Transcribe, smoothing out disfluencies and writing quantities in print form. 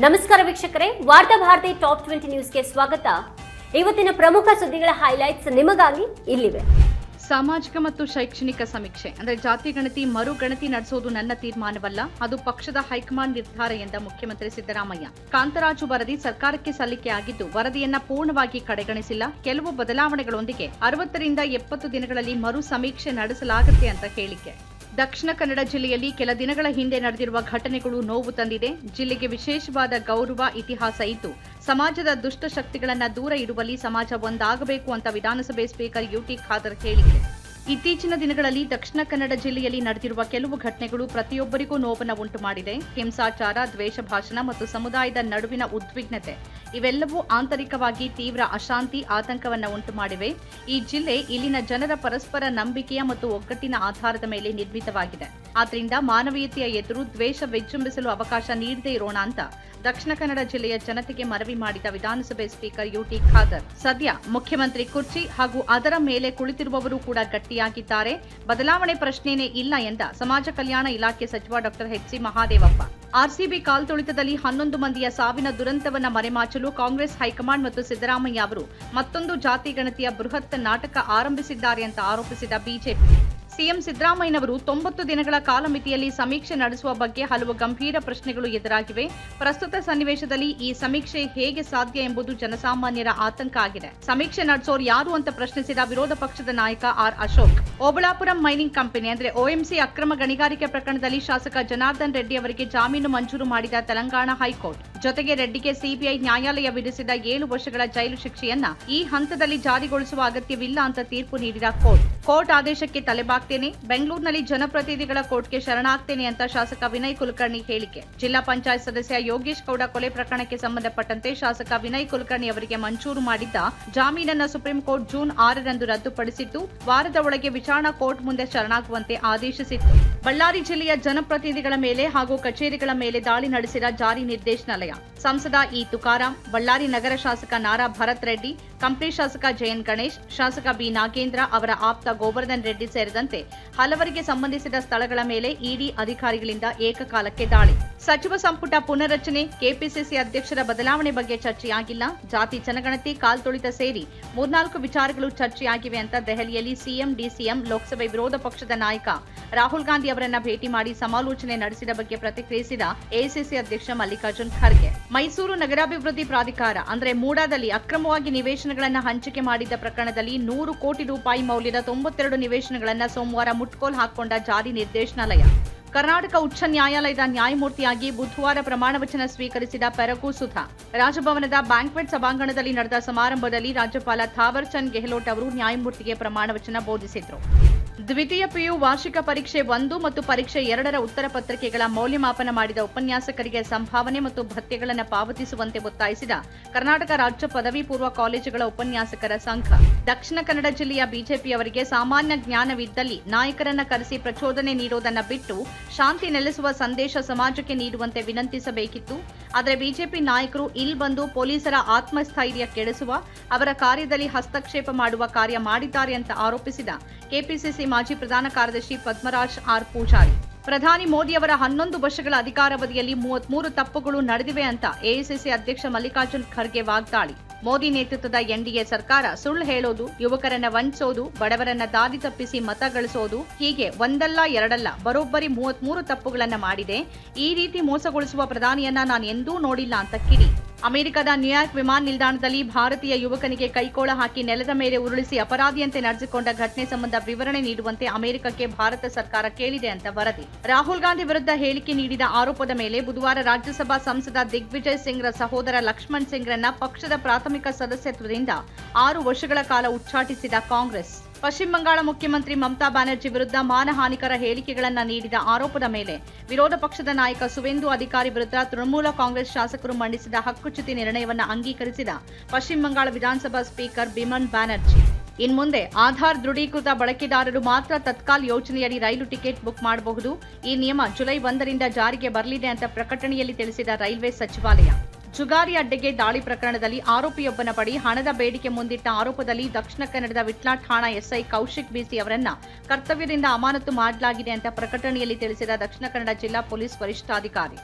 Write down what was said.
ನಮಸ್ಕಾರ ವೀಕ್ಷಕರೇ, ವಾರ್ತಾ ಭಾರತಿ ಟಾಪ್ 20 ನ್ಯೂಸ್ಗೆ ಸ್ವಾಗತ. ಇವತ್ತಿನ ಪ್ರಮುಖ ಸುದ್ದಿಗಳ ಹೈಲೈಟ್ಸ್ ನಿಮಗಾಗಿ ಇಲ್ಲಿವೆ. ಸಾಮಾಜಿಕ ಮತ್ತು ಶೈಕ್ಷಣಿಕ ಸಮೀಕ್ಷೆ ಅಂದರೆ ಜಾತಿ ಗಣತಿ ಮರುಗಣತಿ ನಡೆಸುವುದು ನನ್ನ ತೀರ್ಮಾನವಲ್ಲ, ಅದು ಪಕ್ಷದ ಹೈಕಮಾಂಡ್ ನಿರ್ಧಾರ ಎಂದ ಮುಖ್ಯಮಂತ್ರಿ ಸಿದ್ದರಾಮಯ್ಯ. ಕಾಂತರಾಜು ವರದಿ ಸರ್ಕಾರಕ್ಕೆ ಸಲ್ಲಿಕೆಯಾಗಿದ್ದು ವರದಿಯನ್ನ ಪೂರ್ಣವಾಗಿ ಕಡೆಗಣಿಸಿಲ್ಲ. ಕೆಲವು ಬದಲಾವಣೆಗಳೊಂದಿಗೆ 60 ರಿಂದ 70 ದಿನಗಳಲ್ಲಿ ಮರು ಸಮೀಕ್ಷೆ ನಡೆಸಲಾಗುತ್ತೆ ಅಂತ ಹೇಳಿಕೆ. ದಕ್ಷಿಣ ಕನ್ನಡ ಜಿಲ್ಲೆಯಲ್ಲಿ ಕೆಲ ದಿನಗಳ ಹಿಂದೆ ನಡೆದಿರುವ ಘಟನೆಗಳು ನೋವು ತಂದಿದೆ. ಜಿಲ್ಲೆಗೆ ವಿಶೇಷವಾದ ಗೌರವ ಇತಿಹಾಸ ಇದ್ದು ಸಮಾಜದ ದುಷ್ಟ ಶಕ್ತಿಗಳನ್ನು ದೂರ ಇಡುವಲ್ಲಿ ಸಮಾಜ ಒಂದಾಗಬೇಕು ಅಂತ ವಿಧಾನಸಭೆ ಸ್ಪೀಕರ್ ಯುಟಿ ಖಾದರ್ ಹೇಳಿಕೆ. ಇತ್ತೀಚಿನ ದಿನಗಳಲ್ಲಿ ದಕ್ಷಿಣ ಕನ್ನಡ ಜಿಲ್ಲೆಯಲ್ಲಿ ನಡೆದಿರುವ ಕೆಲವು ಘಟನೆಗಳು ಪ್ರತಿಯೊಬ್ಬರಿಗೂ ನೋವನ್ನು ಉಂಟು ಮಾಡಿದೆ. ಹಿಂಸಾಚಾರ, ದ್ವೇಷ ಭಾಷಣ ಮತ್ತು ಸಮುದಾಯದ ನಡುವಿನ ಉದ್ವಿಗ್ನತೆ ಇವೆಲ್ಲವೂ ಆಂತರಿಕವಾಗಿ ತೀವ್ರ ಅಶಾಂತಿ, ಆತಂಕವನ್ನು ಉಂಟು ಮಾಡಿವೆ. ಈ ಜಿಲ್ಲೆ ಇಲ್ಲಿನ ಜನರ ಪರಸ್ಪರ ನಂಬಿಕೆಯ ಮತ್ತು ಒಗ್ಗಟ್ಟಿನ ಆಧಾರದ ಮೇಲೆ ನಿರ್ಮಿತವಾಗಿದೆ. ಆದ್ದರಿಂದ ಮಾನವೀಯತೆಯ ಎದುರು ದ್ವೇಷ ವಿಜೃಂಭಿಸಲು ಅವಕಾಶ ನೀಡದೇ ಇರೋಣ ಅಂತ ದಕ್ಷಿಣ ಕನ್ನಡ ಜಿಲ್ಲೆಯ ಜನತೆಗೆ ಮನವಿ ಮಾಡಿದ ವಿಧಾನಸಭೆ ಸ್ಪೀಕರ್ ಯುಟಿ ಖಾದರ್. ಸದ್ಯ ಮುಖ್ಯಮಂತ್ರಿ ಕುರ್ಚಿ ಹಾಗೂ ಅದರ ಮೇಲೆ ಕುಳಿತಿರುವವರು ಕೂಡ ಗಟ್ಟಿಯಾಗಿದ್ದಾರೆ. ಬದಲಾವಣೆ ಪ್ರಶ್ನೆಯೇ ಇಲ್ಲ ಎಂದ ಸಮಾಜ ಕಲ್ಯಾಣ ಇಲಾಖೆ ಸಚಿವ ಡಾ ಎಚ್.ಸಿ. ಮಹಾದೇವಪ್ಪ. ಆರ್ಸಿಬಿ ಕಾಲ್ತುಳಿತದಲ್ಲಿ 11 ಮಂದಿಯ ಸಾವಿನ ದುರಂತವನ್ನು ಮರೆಮಾಚಲು ಕಾಂಗ್ರೆಸ್ ಹೈಕಮಾಂಡ್ ಮತ್ತು ಸಿದ್ದರಾಮಯ್ಯ ಅವರು ಮತ್ತೊಂದು ಜಾತಿ ಗಣತಿಯ ಬೃಹತ್ ನಾಟಕ ಆರಂಭಿಸಿದ್ದಾರೆ ಅಂತ ಆರೋಪಿಸಿದ ಬಿಜೆಪಿ. ಸಿಎಂ ಸಿದ್ದರಾಮಯ್ಯನವರು 90 ದಿನಗಳ ಕಾಲಮಿತಿಯಲ್ಲಿ ಸಮೀಕ್ಷೆ ನಡೆಸುವ ಬಗ್ಗೆ ಹಲವು ಗಂಭೀರ ಪ್ರಶ್ನೆಗಳು ಎದುರಾಗಿವೆ. ಪ್ರಸ್ತುತ ಸನ್ನಿವೇಶದಲ್ಲಿ ಈ ಸಮೀಕ್ಷೆ ಹೇಗೆ ಸಾಧ್ಯ ಎಂಬುದು ಜನಸಾಮಾನ್ಯರ ಆತಂಕ ಆಗಿದೆ. ಸಮೀಕ್ಷೆ ನಡೆಸೋರು ಯಾರು ಅಂತ ಪ್ರಶ್ನಿಸಿದ ವಿರೋಧ ಪಕ್ಷದ ನಾಯಕ R Ashok. Obalapuram mining company ಅಂದರೆ OMC ಅಕ್ರಮ ಗಣಿಗಾರಿಕೆ ಪ್ರಕರಣದಲ್ಲಿ ಶಾಸಕ ಜನಾರ್ದನ್ ರೆಡ್ಡಿ ಅವರಿಗೆ ಜಾಮೀನು ಮಂಜೂರು ಮಾಡಿದ ತೆಲಂಗಾಣ ಹೈಕೋರ್ಟ್. ಜೊತೆಗೆ ರೆಡ್ಡಿಗೆ ಸಿಬಿಐ ನ್ಯಾಯಾಲಯ ವಿಧಿಸಿದ 7 ವರ್ಷಗಳ ಜೈಲು ಶಿಕ್ಷೆಯನ್ನ ಈ ಹಂತದಲ್ಲಿ ಜಾರಿಗೊಳಿಸುವ ಅಗತ್ಯವಿಲ್ಲ ಅಂತ ತೀರ್ಪು ನೀಡಿದ ಕೋರ್ಟ್ ಆದೇಶಕ್ಕೆ ತಲೆಬಾಗ್ತೇನೆ, ಬೆಂಗಳೂರಿನಲ್ಲಿ ಜನಪ್ರತಿನಿಧಿಗಳ ಕೋರ್ಟ್ಗೆ ಶರಣಾಗ್ತೇನೆ ಅಂತ ಶಾಸಕ ವಿನಯ್ ಕುಲಕರ್ಣಿ ಹೇಳಿಕೆ. ಜಿಲ್ಲಾ ಪಂಚಾಯತ್ ಸದಸ್ಯ ಯೋಗೇಶ್ ಗೌಡ ಕೊಲೆ ಪ್ರಕರಣಕ್ಕೆ ಸಂಬಂಧಪಟ್ಟಂತೆ ಶಾಸಕ ವಿನಯ್ ಕುಲಕರ್ಣಿ ಅವರಿಗೆ ಮಂಜೂರು ಮಾಡಿದ್ದ ಜಾಮೀನನ್ನ ಸುಪ್ರೀಂ ಕೋರ್ಟ್ ಜೂನ್ 6ರಂದು ರದ್ದುಪಡಿಸಿದ್ದು ವಾರದ ಒಳಗೆ ವಿಚಾರಣಾ ಕೋರ್ಟ್ ಮುಂದೆ ಶರಣಾಗುವಂತೆ ಆದೇಶಿಸಿತ್ತು. ಬಳ್ಳಾರಿ ಜಿಲ್ಲೆಯ ಜನಪ್ರತಿನಿಧಿಗಳ ಮೇಲೆ ಹಾಗೂ ಕಚೇರಿಗಳ ಮೇಲೆ ದಾಳಿ ನಡೆಸಿದ ಜಾರಿ ನಿರ್ದೇಶನಾಲಯ. ಸಂಸದ ಇ ತುಕಾರಾಂ, ಬಳ್ಳಾರಿ ನಗರ ಶಾಸಕ ನಾರಾ ಭರತ್ ರೆಡ್ಡಿ, ಕಂಪ್ಲಿ ಶಾಸಕ ಜಯನ್ ಗಣೇಶ್, ಶಾಸಕ ಬಿ ನಾಗೇಂದ್ರ, ಅವರ ಆಪ್ತ ಗೋವರ್ಧನ್ ರೆಡ್ಡಿ ಸೇರಿದಂತೆ ಹಲವರಿಗೆ ಸಂಬಂಧಿಸಿದ ಸ್ಥಳಗಳ ಮೇಲೆ ಇಡಿ ಅಧಿಕಾರಿಗಳಿಂದ ಏಕಕಾಲಕ್ಕೆ ದಾಳಿ. ಸಚಿವ ಸಂಪುಟ ಪುನರ್ರಚನೆ, ಕೆಪಿಸಿಸಿ ಅಧ್ಯಕ್ಷರ ಬದಲಾವಣೆ ಬಗ್ಗೆ ಚರ್ಚೆಯಾಗಿಲ್ಲ. ಜಾತಿ ಜನಗಣತಿ, ಕಾಲ್ತುಳಿತ ಸೇರಿ 3-4 ವಿಚಾರಗಳು ಚರ್ಚೆಯಾಗಿವೆ ಅಂತ ದೆಹಲಿಯಲ್ಲಿ ಸಿಎಂ, ಡಿಸಿಎಂ, ಲೋಕಸಭೆ ವಿರೋಧ ಪಕ್ಷದ ನಾಯಕ ರಾಹುಲ್ ಗಾಂಧಿ ಅವರನ್ನ ಭೇಟಿ ಮಾಡಿ ಸಮಾಲೋಚನೆ ನಡೆಸಿದ ಬಗ್ಗೆ ಪ್ರತಿಕ್ರಿಯಿಸಿದ ಎಐಸಿಸಿ ಅಧ್ಯಕ್ಷ ಮಲ್ಲಿಕಾರ್ಜುನ್ ಖರ್ಗೆ. ಮೈಸೂರು ನಗರಾಭಿವೃದ್ಧಿ ಪ್ರಾಧಿಕಾರ ಅಂದರೆ ಮೂಡಾದಲ್ಲಿ ಅಕ್ರಮವಾಗಿ ನಿವೇಶನಗಳನ್ನು ಹಂಚಿಕೆ ಮಾಡಿದ್ದ ಪ್ರಕರಣದಲ್ಲಿ 100 ಕೋಟಿ ರೂಪಾಯಿ ಮೌಲ್ಯದ 92 ನಿವೇಶನಗಳನ್ನು ಸೋಮವಾರ ಮುಟ್ಕೋಲ್ ಹಾಕಿಕೊಂಡ ಜಾರಿ ನಿರ್ದೇಶನಾಲಯ. ಕರ್ನಾಟಕ ಉಚ್ಚ ನ್ಯಾಯಾಲಯದ ನ್ಯಾಯಮೂರ್ತಿಯಾಗಿ ಬುಧವಾರ ಪ್ರಮಾಣವಚನ ಸ್ವೀಕರಿಸಿದ ಪೆರಕು ಸುಧಾ. ರಾಜಭವನದ ಬ್ಯಾಂಕ್ವೆಟ್ ಸಭಾಂಗಣದಲ್ಲಿ ನಡೆದ ಸಮಾರಂಭದಲ್ಲಿ ರಾಜ್ಯಪಾಲ ಥಾವರ್ ಚಂದ್ ಗೆಹ್ಲೋಟ್ ಅವರು ನ್ಯಾಯಮೂರ್ತಿಗೆ ಪ್ರಮಾಣವಚನ ಬೋಧಿಸಿದರು. ದ್ವಿತೀಯ ಪಿಯು ವಾರ್ಷಿಕ ಪರೀಕ್ಷೆ 1 ಮತ್ತು ಪರೀಕ್ಷೆ 2ರ ಉತ್ತರ ಪತ್ರಿಕೆಗಳ ಮೌಲ್ಯಮಾಪನ ಮಾಡಿದ ಉಪನ್ಯಾಸಕರಿಗೆ ಸಂಭಾವನೆ ಮತ್ತು ಭತ್ಯೆಗಳನ್ನು ಪಾವತಿಸುವಂತೆ ಒತ್ತಾಯಿಸಿದ ಕರ್ನಾಟಕ ರಾಜ್ಯ ಪದವಿ ಪೂರ್ವ ಕಾಲೇಜುಗಳ ಉಪನ್ಯಾಸಕರ ಸಂಘ. ದಕ್ಷಿಣ ಕನ್ನಡ ಜಿಲ್ಲೆಯ ಬಿಜೆಪಿಯವರಿಗೆ ಸಾಮಾನ್ಯ ಜ್ಞಾನವಿದ್ದಲ್ಲಿ ನಾಯಕರನ್ನ ಕರೆಸಿ ಪ್ರಚೋದನೆ ನೀಡೋದನ್ನ ಬಿಟ್ಟು ಶಾಂತಿ ನೆಲೆಸುವ ಸಂದೇಶ ಸಮಾಜಕ್ಕೆ ನೀಡುವಂತೆ ವಿನಂತಿಸಬೇಕಿತ್ತು. ಆದರೆ ಬಿಜೆಪಿ ನಾಯಕರು ಇಲ್ಲಿ ಬಂದು ಪೊಲೀಸರ ಆತ್ಮಸ್ಥೈರ್ಯ ಕೆಡಿಸುವ, ಅವರ ಕಾರ್ಯದಲ್ಲಿ ಹಸ್ತಕ್ಷೇಪ ಮಾಡುವ ಕಾರ್ಯ ಮಾಡಿದ್ದಾರೆ ಅಂತ ಆರೋಪಿಸಿದ ಕೆಪಿಸಿಸಿ ಮಾಜಿ ಪ್ರಧಾನ ಕಾರ್ಯದರ್ಶಿ ಪದ್ಮರಾಜ್ ಆರ್ ಪೂಜಾರಿ. ಪ್ರಧಾನಿ ಮೋದಿಯವರ 11 ವರ್ಷಗಳ ಅಧಿಕಾರಾವಧಿಯಲ್ಲಿ 33 ತಪ್ಪುಗಳು ನಡೆದಿವೆ ಅಂತ ಎಐಸಿಸಿ ಅಧ್ಯಕ್ಷ ಮಲ್ಲಿಕಾರ್ಜುನ್ ಖರ್ಗೆ ವಾಗ್ದಾಳಿ. ಮೋದಿ ನೇತೃತ್ವದ ಎನ್ಡಿಎ ಸರ್ಕಾರ ಸುಳ್ಳು ಹೇಳೋದು, ಯುವಕರನ್ನ ವಂಚಿಸೋದು, ಬಡವರನ್ನ ದಾರಿ ತಪ್ಪಿಸಿ ಮತ ಗಳಿಸೋದು, ಹೀಗೆ ಒಂದಲ್ಲ ಎರಡಲ್ಲ ಬರೋಬ್ಬರಿ 33 ತಪ್ಪುಗಳನ್ನ ಮಾಡಿದೆ. ಈ ರೀತಿ ಮೋಸಗೊಳಿಸುವ ಪ್ರಧಾನಿಯನ್ನ ನಾನು ಎಂದೂ ನೋಡಿಲ್ಲ ಅಂತ ಕಿಡಿ. ಅಮೆರಿಕದ ನ್ಯೂಯಾರ್ಕ್ ವಿಮಾನ ನಿಲ್ದಾಣದಲ್ಲಿ ಭಾರತೀಯ ಯುವಕನಿಗೆ ಕೈಕೋಳ ಹಾಕಿ ನೆಲದ ಮೇಲೆ ಉರುಳಿಸಿ ಅಪರಾಧಿಯಂತೆ ನಡೆಸಿಕೊಂಡ ಘಟನೆ ಸಂಬಂಧ ವಿವರಣೆ ನೀಡುವಂತೆ ಅಮೆರಿಕಕ್ಕೆ ಭಾರತ ಸರ್ಕಾರ ಕೇಳಿದೆ ಅಂತ ವರದಿ. ರಾಹುಲ್ ಗಾಂಧಿ ವಿರುದ್ಧ ಹೇಳಿಕೆ ನೀಡಿದ ಆರೋಪದ ಮೇಲೆ ಬುಧವಾರ ರಾಜ್ಯಸಭಾ ಸಂಸದ ದಿಗ್ವಿಜಯ್ ಸಿಂಗ್ರ ಸಹೋದರ ಲಕ್ಷ್ಮಣ್ ಸಿಂಗ್ರನ್ನ ಪಕ್ಷದ ಪ್ರಾಥಮಿಕ ಸದಸ್ಯತ್ವದಿಂದ 6 ವರ್ಷಗಳ ಕಾಲ ಉಚ್ಚಾಟಿಸಿದ ಕಾಂಗ್ರೆಸ್. ಪಶ್ಚಿಮ ಬಂಗಾಳ ಮುಖ್ಯಮಂತ್ರಿ ಮಮತಾ ಬ್ಯಾನರ್ಜಿ ವಿರುದ್ಧ ಮಾನಹಾನಿಕರ ಹೇಳಿಕೆಗಳನ್ನು ನೀಡಿದ ಆರೋಪದ ಮೇಲೆ ವಿರೋಧ ಪಕ್ಷದ ನಾಯಕ ಸುವೇಂದು ಅಧಿಕಾರಿ ವಿರುದ್ಧ ತೃಣಮೂಲ ಕಾಂಗ್ರೆಸ್ ಶಾಸಕರು ಮಂಡಿಸಿದ ಹಕ್ಕುಚ್ಯುತಿ ನಿರ್ಣಯವನ್ನು ಅಂಗೀಕರಿಸಿದ ಪಶ್ಚಿಮ ಬಂಗಾಳ ವಿಧಾನಸಭಾ ಸ್ಪೀಕರ್ ಬಿಮನ್ ಬ್ಯಾನರ್ಜಿ. ಇನ್ಮುಂದೆ ಆಧಾರ್ ದೃಢೀಕೃತ ಬಳಕೆದಾರರು ಮಾತ್ರ ತತ್ಕಾಲ್ ಯೋಜನೆಯಡಿ ರೈಲು ಟಿಕೆಟ್ ಬುಕ್ ಮಾಡಬಹುದು. ಈ ನಿಯಮ ಜುಲೈ 1ರಿಂದ ಜಾರಿಗೆ ಬರಲಿದೆ ಅಂತ ಪ್ರಕಟಣೆಯಲ್ಲಿ ತಿಳಿಸಿದ ರೈಲ್ವೆ ಸಚಿವಾಲಯ. ಜುಗಾರಿ ಅಡ್ಡೆಗೆ ದಾಳಿ ಪ್ರಕರಣದಲ್ಲಿ ಆರೋಪಿಯೊಬ್ಬನ ಬಳಿ ಹಣದ ಬೇಡಿಕೆ ಮುಂದಿಟ್ಟ ಆರೋಪದಲ್ಲಿ ದಕ್ಷಿಣ ಕನ್ನಡದ ವಿಟ್ಲ ಠಾಣಾ ಎಸ್ಐ ಕೌಶಿಕ್ ಬಿಸಿ ಅವರನ್ನ ಕರ್ತವ್ಯದಿಂದ ಅಮಾನತು ಮಾಡಲಾಗಿದೆ ಅಂತ ಪ್ರಕಟಣೆಯಲ್ಲಿ ತಿಳಿಸಿದ ದಕ್ಷಿಣ ಕನ್ನಡ ಜಿಲ್ಲಾ ಪೊಲೀಸ್ ವರಿಷ್ಠಾಧಿಕಾರಿ.